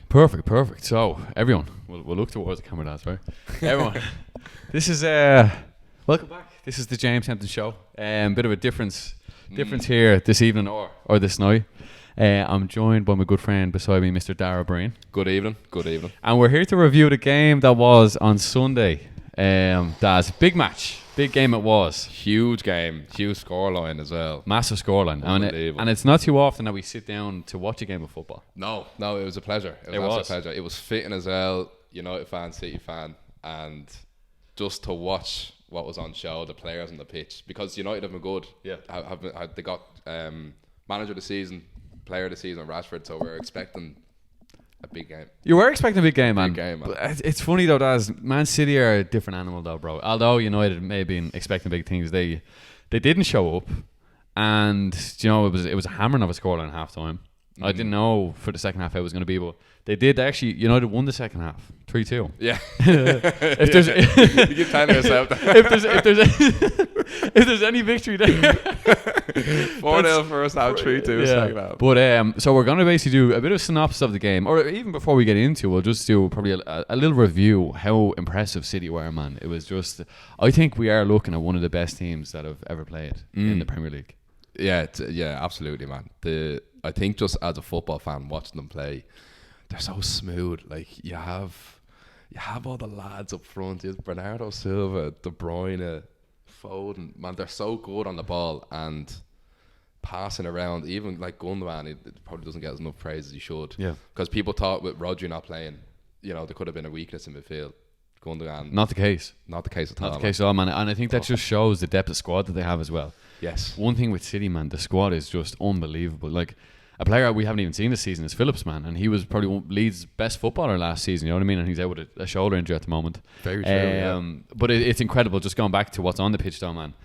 Perfect. So, everyone, we'll look towards the camera, lads, right? Everyone, this is welcome back. This is the James Hampton Show. Bit of a difference here this evening or this night. I'm joined by my good friend beside me, Mr. Dara Breen. Good evening. And we're here to review the game that was on Sunday. Daz, big match. Big game it was. Huge game. Huge scoreline as well. Massive scoreline. And it's not too often that we sit down to watch a game of football. No, it was a pleasure. It was a pleasure. It was fitting as well. United fan, City fan. And just to watch what was on show, the players on the pitch. Because United have been good. Yeah. They got manager of the season, player of the season, Rashford. So we're expecting a big game. You were expecting a big game, man. Big game, man. But it's funny though, Daz. Man City are a different animal though, bro. Although United may have been expecting big things, they didn't show up, and it was a hammering of a scoreline at half time. I didn't know for the second half how it was going to be, but they did. Actually, United won the second half, 3-2. Yeah. If there's you keep telling yourself that. if there's any victory there, 4-0 first half, 3-2 second half. But so we're going to basically do a bit of synopsis of the game, or even before we get into it, we'll just do probably a little review how impressive City were, man. It was just, I think we are looking at one of the best teams that have ever played in the Premier League. Yeah, absolutely, man. I think just as a football fan watching them play, they're so smooth. Like you have all the lads up front. You have Bernardo Silva, De Bruyne, Foden. Man, they're so good on the ball and passing around. Even like Gundogan, it probably doesn't get as enough praise as he should. Yeah, because people thought with Rodri not playing, there could have been a weakness in midfield. Gundogan, not the case. Not the case at all. Not the case at all, man. And I think that just shows the depth of squad that they have as well. Yes. One thing with City, man, the squad is just unbelievable. Like, a player we haven't even seen this season is Phillips, man, and he was probably Leeds' best footballer last season. You know what I mean? And he's out with a shoulder injury at the moment. Very true. But it's incredible. Just going back to what's on the pitch, though, man.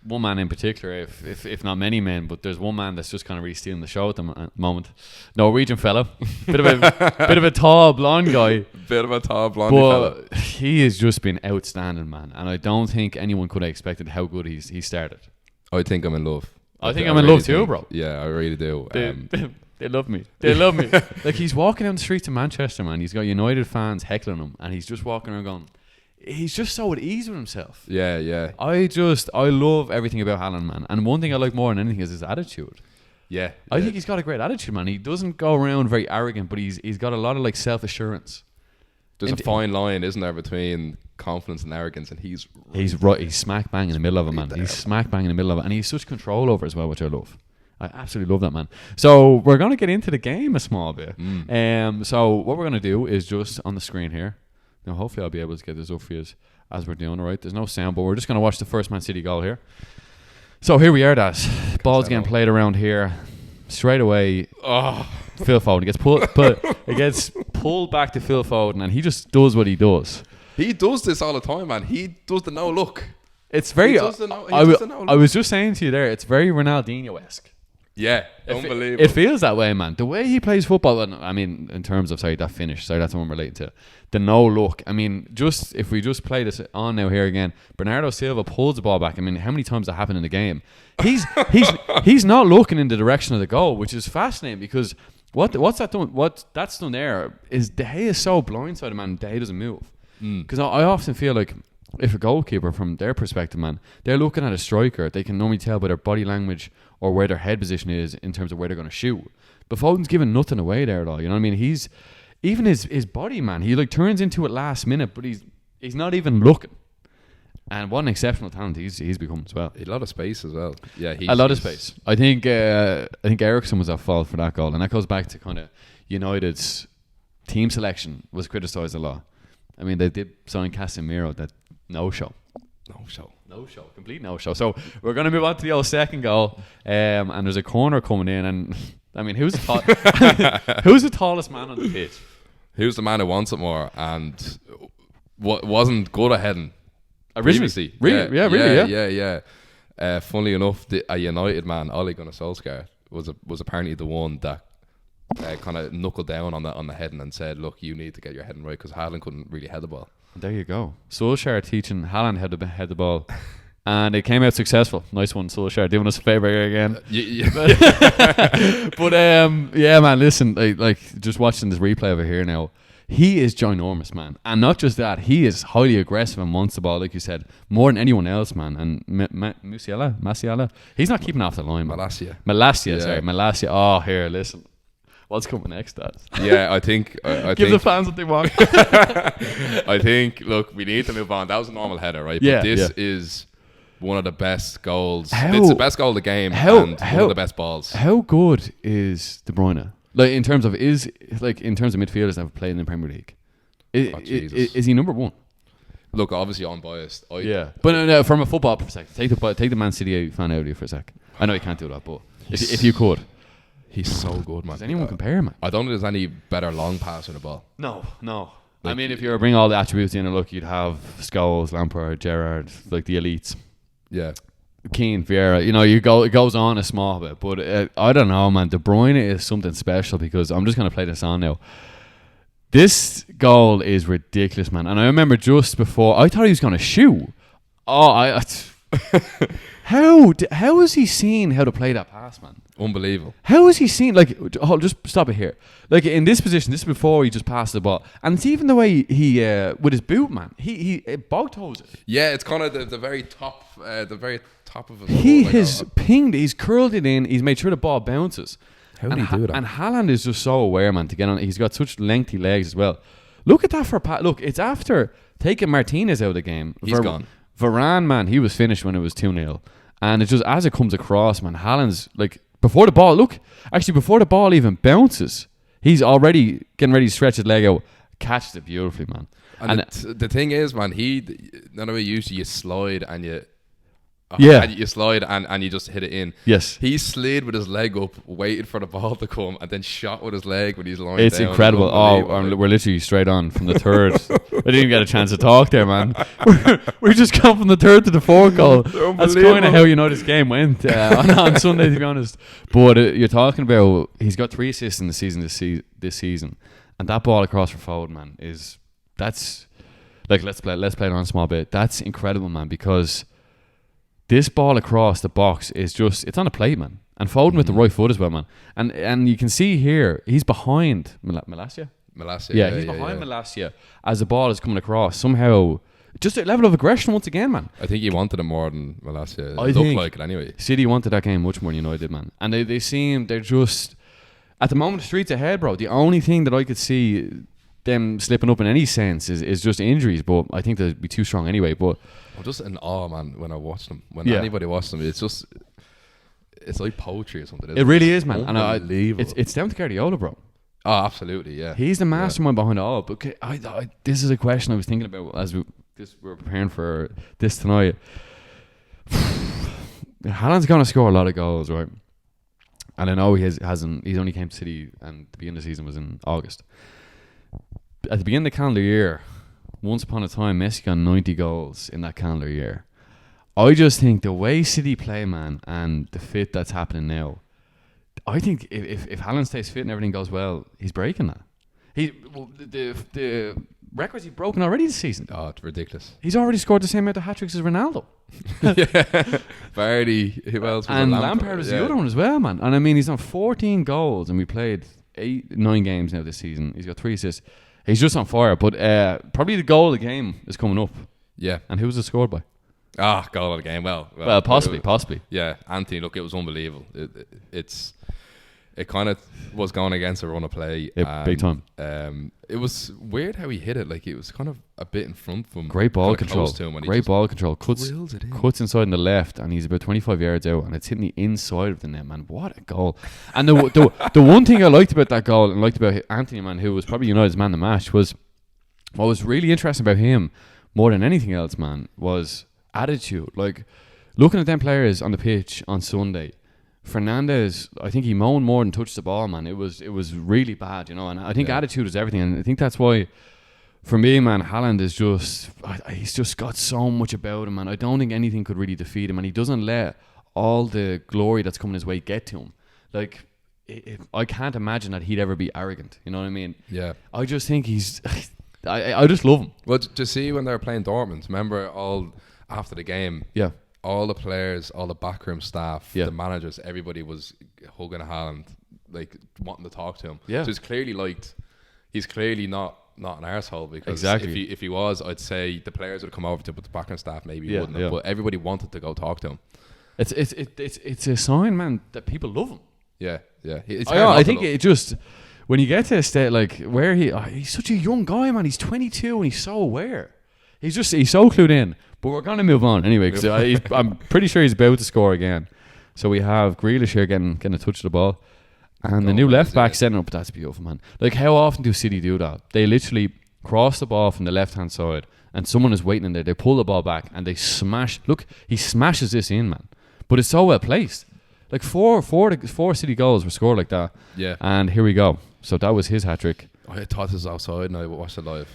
One man in particular, if not many men, but there's one man that's just kind of really stealing the show at the moment. Norwegian fella, bit of a tall blonde guy. Bit of a tall blonde fella. He has just been outstanding, man, and I don't think anyone could have expected how good he started. I think I'm in love. I think I'm in love too, bro. Yeah, I really do. They love me. They love me. Like, he's walking down the streets of Manchester, man. He's got United fans heckling him, and he's just walking around going, he's just so at ease with himself. Yeah. I love everything about Haaland, man. And one thing I like more than anything is his attitude. Yeah. I think he's got a great attitude, man. He doesn't go around very arrogant, but he's got a lot of like self-assurance. There's a fine line, isn't there, between confidence and arrogance, and he's right. He's smack bang in the middle of it, man. He's smack bang in the middle of it, and he's such control over it as well, which I love. I absolutely love that, man. So we're going to get into the game a small bit. So what we're going to do is just on the screen here. Now, hopefully I'll be able to get this up for you as we're doing, all right? There's no sound, but we're just going to watch the first Man City goal here. So here we are, Daz. Ball's getting played around here. Straight away, Phil Foden gets pulled back to Phil Foden, and he just does what he does. He does this all the time, man. He does the no look. It's very. I was just saying to you there, it's very Ronaldinho-esque. Yeah, unbelievable. It feels that way, man. The way he plays football, I mean, in terms of that finish, that's what I'm relating to. The no look. I mean, if we just play this on now here again, Bernardo Silva pulls the ball back. I mean, how many times that happened in the game? He's not looking in the direction of the goal, which is fascinating because what's that done? What that's done there is De Gea is so blindsided, man. De Gea doesn't move because I often feel like, if a goalkeeper, from their perspective, man, they're looking at a striker, they can normally tell by their body language or where their head position is in terms of where they're going to shoot. But Foden's giving nothing away there at all. You know what I mean? He's even his body, man. He like turns into it last minute, but he's not even looking. And what an exceptional talent he's become as well. A lot of space as well. Yeah, a lot of space. I think Eriksen was at fault for that goal, and that goes back to kind of United's team selection was criticised a lot. I mean, they did sign Casemiro, that no-show. Complete no-show. So we're going to move on to the old second goal, and there's a corner coming in, and I mean, who's the tallest man on the pitch? Who's the man who wants it more and wasn't good at heading originally? Really? Funnily enough, a United man, Ole Gunnar Solskjaer, was apparently the one that kind of knuckled down on the heading and said, look, you need to get your heading right, because Haaland couldn't really head the ball. There you go. Solskjaer teaching Haaland how to head the ball, And it came out successful. Nice one, Solskjaer, doing us a favour here again. But yeah, man, listen, like just watching this replay over here now, he is ginormous, man. And not just that, he is highly aggressive and wants the ball, like you said, more than anyone else, man. And Masiala, he's not keeping off the line, man. Malacia. Oh, here, listen. What's coming next, Dad? Yeah, I think... Give the fans what they want. I think, look, we need to move on. That was a normal header, right? Yeah, but this is one of the best goals. How- It's the best goal of the game and one of the best balls. How good is De Bruyne? Like in terms of midfielders that have played in the Premier League, is he number one? Look, obviously unbiased. But no, from a football perspective, take the Man City fan out of you for a sec. I know you can't do that, but if you could, he's so good, man. Does anyone compare, man? I don't think there's any better long pass in the ball. No. I mean, if you were bringing all the attributes in, look, you'd have Scholes, Lampard, Gerrard, like the elites. Yeah. Keane, Vieira, it goes on a small bit, but I don't know, man. De Bruyne is something special because I'm just going to play this on now. This goal is ridiculous, man. And I remember just before, I thought he was going to shoot. Oh, how has he seen how to play that pass, man? Unbelievable. How has he seen, just stop it here. Like in this position, this is before he just passed the ball. And it's even the way he with his boot, man, he bog toes it. Yeah, it's kind of the very top of his He ball, has pinged, he's curled it in, he's made sure the ball bounces. How did he do that? And Haaland is just so aware, man, to get on. He's got such lengthy legs as well. Look at that for look, it's after taking Martinez out of the game. He's gone. Varane, man, he was finished when it was 2-0. And it's just as it comes across, man, Haaland's before the ball even bounces, he's already getting ready to stretch his leg out, catches it beautifully, man. And the thing is, man, usually you slide and you slide and you just hit it in. Yes. He slid with his leg up, waited for the ball to come, and then shot with his leg when he's lying It's down. incredible. We're literally straight on from the third. I didn't even get a chance to talk there, man. We just come from the third to the fourth goal. That's kind of how this game went on Sunday, to be honest. But you're talking about, he's got 3 assists in the season this season, and that ball across for Foden, man, that's let's play it on a small bit. That's incredible, man, because this ball across the box is it's on a plate, man. And Foden with the right foot as well, man. And you can see here, he's behind Malacia. Yeah, he's behind Malacia as the ball is coming across. Somehow, just a level of aggression once again, man. I think he wanted it more than Malacia. I looked think like it anyway. City wanted that game much more than United, man. And they seem, they're just, at the moment, streets ahead, bro. The only thing that I could see them slipping up in any sense is just injuries, but I think they'd be too strong anyway. But I'm just in awe, man, when I watch them. When anybody watches them, it's like poetry or something. It really is, man. Unbelievable. And it's down to Guardiola, bro. Oh, absolutely, yeah. He's the mastermind behind it all. But this is a question I was thinking about as we were preparing for this tonight. Haaland's going to score a lot of goals, right? And I know he's only came to City, and the beginning of the season was in August. At the beginning of the calendar year, once upon a time, Messi got 90 goals in that calendar year. I just think the way City play, man, and the fit that's happening now, I think if Haaland stays fit and everything goes well, he's breaking that. The records he's broken already this season. Oh, it's ridiculous. He's already scored the same amount of hat-tricks as Ronaldo. Yeah. Vardy, who else was and Lampard was the other one as well, man. And I mean, he's on 14 goals, and we played 9 games now this season. He's got 3 assists. He's just on fire. But probably the goal of the game is coming up. Yeah. And who was it scored by? Goal of the game. Well, possibly. Yeah, Anthony. Look, it was unbelievable. It kind of was going against a run of play. Yeah, big time. It was weird how he hit it. Like, it was kind of a bit in front of him. Great ball control. Great ball control. Cuts inside on the left, and he's about 25 yards out, and it's hitting the inside of the net, man. What a goal. And the one thing I liked about that goal, and liked about Anthony, man, who was probably United's man of the match, was what was really interesting about him, more than anything else, man, was attitude. Like, looking at them players on the pitch on Sunday, Fernandes, I think he moaned more than touched the ball, man. It was really bad, and I think attitude is everything, and I think that's why, for me, man, Haaland is he's just got so much about him, man. I don't think anything could really defeat him, and he doesn't let all the glory that's coming his way get to him. Like, I can't imagine that he'd ever be arrogant, you know what I mean? Yeah. I just think he's I just love him. Well, to see when they were playing Dortmund, remember all after the game, yeah, all the players, all the backroom staff, Yeah. the managers, everybody was hugging Haaland, like wanting to talk to him. Yeah. So he's clearly liked. He's clearly not an arsehole, because Exactly. if he was, I'd say the players would come over to, but the backroom staff maybe Yeah, wouldn't have. yeah. But everybody wanted to go talk to him. It's a sign, man, that people love him. Yeah, yeah. It's I hard not to think love. it just, when you get to a state like where he's such a young guy, man. He's 22 and he's so aware. He's so clued in. But we're gonna move on anyway, because I'm pretty sure he's about to score again. So we have Grealish here getting a touch of the ball, and the new left back setting up. That's beautiful, man. Like, how often do City do that? They literally cross the ball from the left hand side, and someone is waiting in there. They pull the ball back and they smash. Look, he smashes this in, man. But it's so well placed. Like four City goals were scored like that. Yeah. And here we go. So that was his hat trick. I thought this was outside, and I watched it live.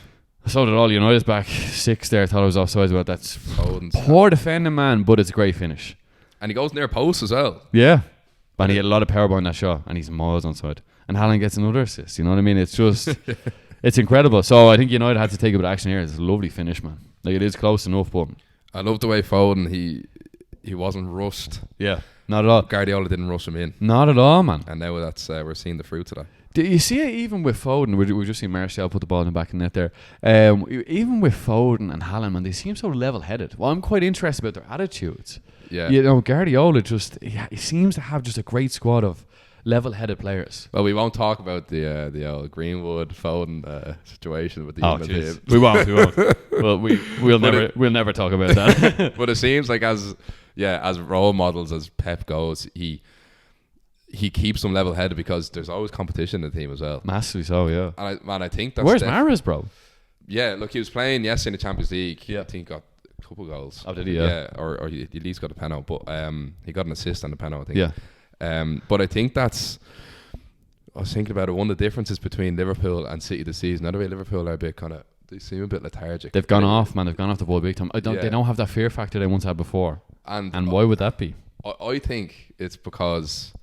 So did all United's back six there. Thought it was offside. But that's Foden's. poor defending, man. But it's a great finish. And he goes near post as well. Yeah. And he had a lot of power behind that shot, and he's miles onside. And Haaland gets another assist. You know what I mean? It's just, it's incredible. So I think United had to take a bit of action here. It's a lovely finish, man. Like, it is close enough, but I love the way Foden, he wasn't rushed. yeah, not at all. Guardiola didn't rush him in. Not at all, man. And now that's we're seeing the fruits of that. Do you see it even with Foden? We've just seen Martial put the ball in the back of the net there. Even with Foden and Haaland, man, they seem so level-headed. Well, I'm quite interested about their attitudes. Yeah. You know, Guardiola he seems to have just a great squad of level-headed players. Well, we won't talk about the old Greenwood Foden situation with the Oh, human jeez. team. We won't. Well, we'll never talk about that. But it seems like as role models, as Pep goes, he keeps them level headed, because there's always competition in the team as well. Massively so, yeah. And I think that's Where's Mahrez, bro? Yeah, look, he was playing yesterday in the Champions League. Yeah. I think he got a couple goals. Oh, did he? Yeah. Or he at least got a penalty, but he got an assist on the penalty, I think. Yeah. But I think I was thinking about it. One of the differences between Liverpool and City this season, now the way Liverpool are a bit they seem a bit lethargic. They've gone off, man. They've gone off the ball big time. They don't have that fear factor they once had before. And why would that be? I think it's because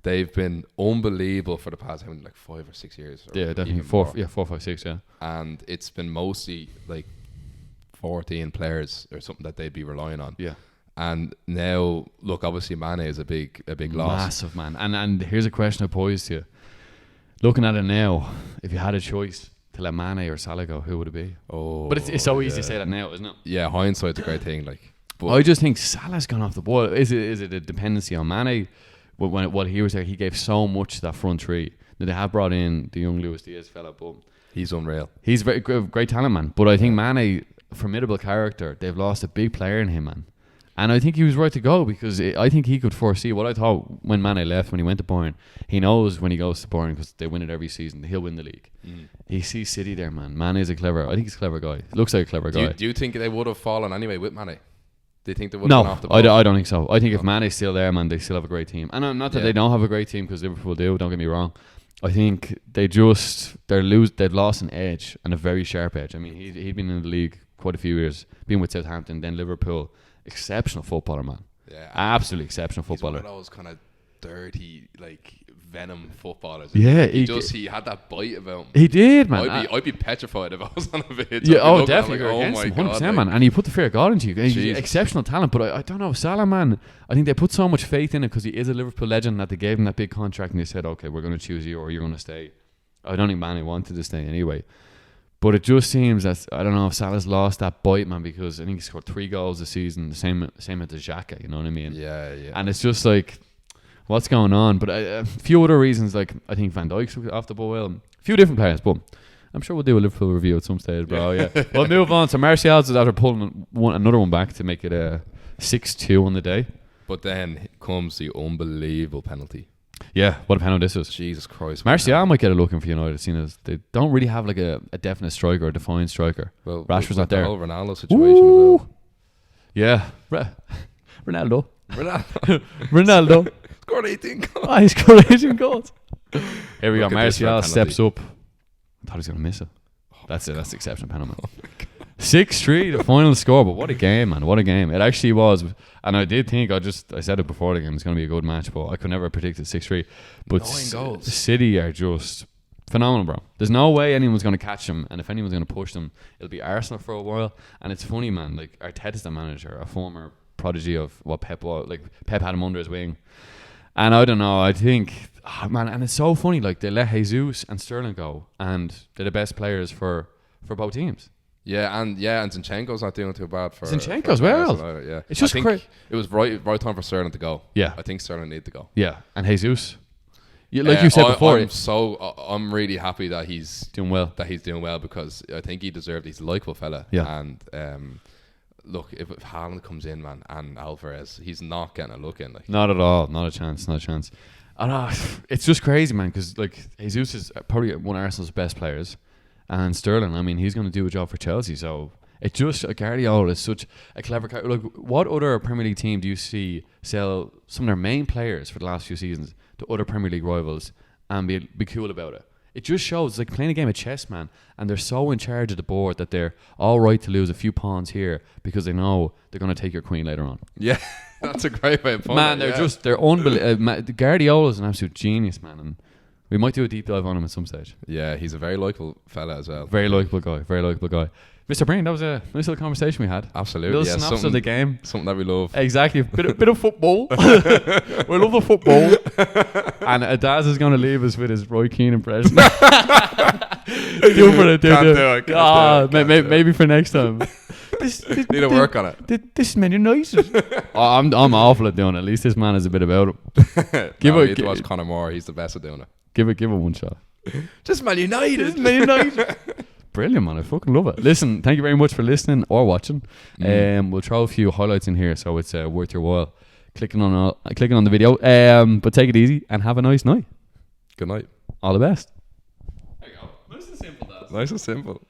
they've been unbelievable for the past 5 or 6 years. Yeah, definitely. even 4, more. 4, 5, 6, yeah. And it's been mostly like 14 players or something that they'd be relying on. Yeah. And now, look, obviously Mane is a big loss. Massive, man. And here's a question I pose to you. Looking at it now, if you had a choice to let Mane or Salah go, who would it be? Oh, But it's so easy to say that now, isn't it? Yeah, hindsight's a great thing. But I just think Salah's gone off the ball. Is it a dependency on Mane? When he was there, he gave so much to that front three. Now, they have brought in the young Luis Diaz fella, but he's unreal. he's very great talent, man. But I think Mane, formidable character. They've lost a big player in him, man. And I think he was right to go, because I think he could foresee what I thought when Mane left, when he went to Bayern. He knows when he goes to Bayern, because they win it every season, he'll win the league. He sees City there, man. Mane is I think he's a clever guy. Looks like a clever guy. Do you think they would have fallen anyway with Mane? Do you think they would have No, gone off the I ball? don't think so. I think if Mane's still there, man, they still have a great team. And not that they don't have a great team, because Liverpool do, don't get me wrong. I think they've lost an edge, and a very sharp edge. I mean, he'd been in the league quite a few years, been with Southampton, then Liverpool. Exceptional footballer, man. Yeah, absolutely exceptional footballer. He's one of those kind of dirty, venom footballers. Yeah, he had that bite about him. He did, man. I'd be petrified if I was on a pitch. Yeah, definitely. You're against him, God, 100%, man. And he put the fear of God into you. He's Jesus. exceptional talent, but I don't know, Salah, man. I think they put so much faith in it, because he is a Liverpool legend, that they gave him that big contract, and they said, okay, we're going to choose you, or you're going to stay. I don't think Mane wanted to stay anyway. But it just seems that, I don't know if Salah's lost that bite, man, because I think he scored 3 goals this season, the same as Xhaka, you know what I mean? Yeah. And it's just like, what's going on? But a few other reasons, I think Van Dijk's off the ball well. A few different players, but I'm sure we'll do a Liverpool review at some stage, bro. Yeah. We'll move on. So Martial's is after pulling another one back to make it a 6-2 on the day. But then comes the unbelievable penalty. Yeah, what a penalty this was. Jesus Christ. Martial might get a look in for United, seeing as they don't really have like a definite striker or a defined striker. Well, Rashford's not there. The whole Ronaldo situation as well. Yeah. Ronaldo. Ronaldo. Scored 18 goals. He scored 18 goals. Here we Look go. at this Martial red steps penalty. up. I thought he was going to miss it. That's it. That's the exception penalty, man. 6-3, the final score. But what a game, man. What a game. It actually was. And I did think, I said it before the game, it's going to be a good match, but I could never have predicted 6-3. But 9 goals. City are just phenomenal, bro. There's no way anyone's going to catch them. And if anyone's going to push them, it'll be Arsenal for a while. And it's funny, man. Like, Arteta's the manager, a former prodigy of what Pep was. Like Pep had him under his wing, and I don't know. I think, man, and it's so funny. Like they let Jesus and Sterling go, and they're the best players for both teams. Yeah, and Zinchenko's not doing too bad for Zinchenko as well. Yeah, It's just I think it was right time for Sterling to go. Yeah, I think Sterling needed to go. Yeah, and Jesus, like you said before, I'm really happy that he's doing well. Because I think he deserved. He's a likeable fella. Yeah. And look, if Haaland comes in, man, and Alvarez, he's not getting a look in. Like, not at all. Not a chance. And it's just crazy, man. Because like Jesus is probably one of Arsenal's best players, and Sterling, I mean, he's going to do a job for Chelsea. So it just Guardiola is such a clever. Like, what other Premier League team do you see sell some of their main players for the last few seasons to other Premier League rivals and be cool about it? It just shows it's like playing a game of chess, man, and they're so in charge of the board that they're all right to lose a few pawns here because they know they're going to take your queen later on. Yeah, that's a great way of putting man, it. They're unbelievable. Guardiola's an absolute genius, man, and we might do a deep dive on him at some stage. Yeah, he's a very likeable fella as well. Very likeable guy. Mr. Brain, that was a nice little conversation we had. Absolutely. Little synopsis of the game. Something that we love. Exactly. Bit of football. We love the football. And Daz is going to leave us with his Roy Keane impression. Maybe for next time. Need to work on it. This is Man United. I'm awful at doing it. At least this man has a bit about him. You need to watch Conor Moore. He's the best at doing it. Give it one shot. Just Man United. Brilliant, man. I fucking love it. Listen, thank you very much for listening or watching. We'll throw a few highlights in here, so it's worth your while clicking on the video. But take it easy and have a nice night. Good night. All the best. There you go. Nice and simple, Dad. Nice and simple.